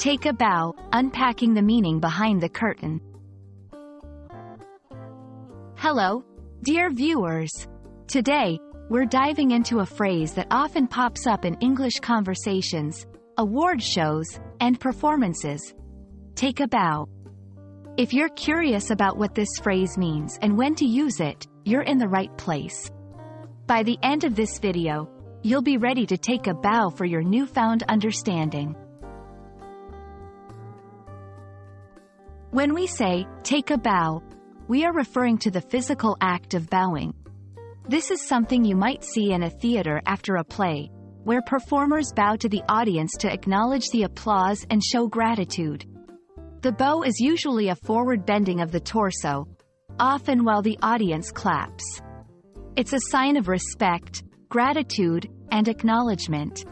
Take a bow, unpacking the meaning behind the curtain. Hello, dear viewers. Today, we're diving into a phrase that often pops up in English conversations, award shows, and performances. Take a bow. If you're curious about what this phrase means and when to use it, you're in the right place. By the end of this video, you'll be ready to take a bow for your newfound understanding. When we say, take a bow, we are referring to the physical act of bowing. This is something you might see in a theater after a play, where performers bow to the audience to acknowledge the applause and show gratitude. The bow is usually a forward bending of the torso, often while the audience claps. It's a sign of respect, gratitude, and acknowledgement.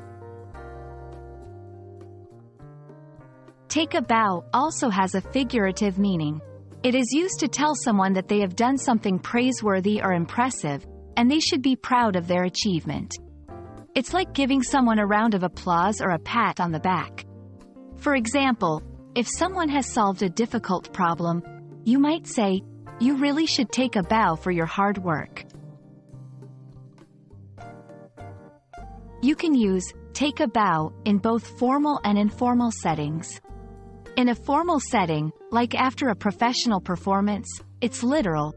Take a bow also has a figurative meaning. It is used to tell someone that they have done something praiseworthy or impressive, and they should be proud of their achievement. It's like giving someone a round of applause or a pat on the back. For example, if someone has solved a difficult problem, you might say, "You really should take a bow for your hard work." You can use take a bow in both formal and informal settings. In a formal setting, like after a professional performance, it's literal.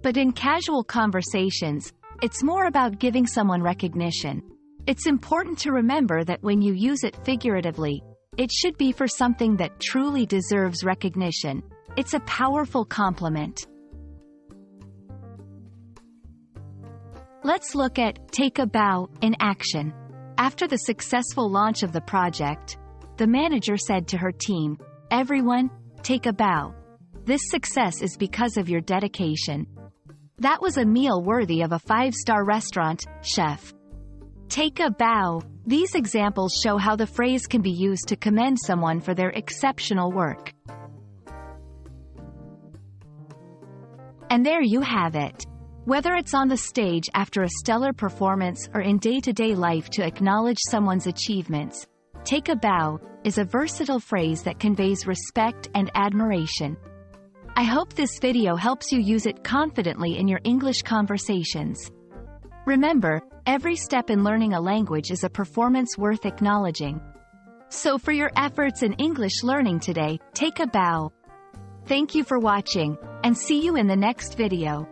But in casual conversations, it's more about giving someone recognition. It's important to remember that when you use it figuratively, it should be for something that truly deserves recognition. It's a powerful compliment. Let's look at take a bow in action. After the successful launch of the project, the manager said to her team, "Everyone, take a bow. This success is because of your dedication." That was a meal worthy of a 5-star restaurant chef. Take a bow. These examples show how the phrase can be used to commend someone for their exceptional work. And there you have it. Whether it's on the stage after a stellar performance or in day-to-day life to acknowledge someone's achievements, take a bow is a versatile phrase that conveys respect and admiration. I hope this video helps you use it confidently in your English conversations. Remember, every step in learning a language is a performance worth acknowledging. So for your efforts in English learning today, take a bow. Thank you for watching, and see you in the next video.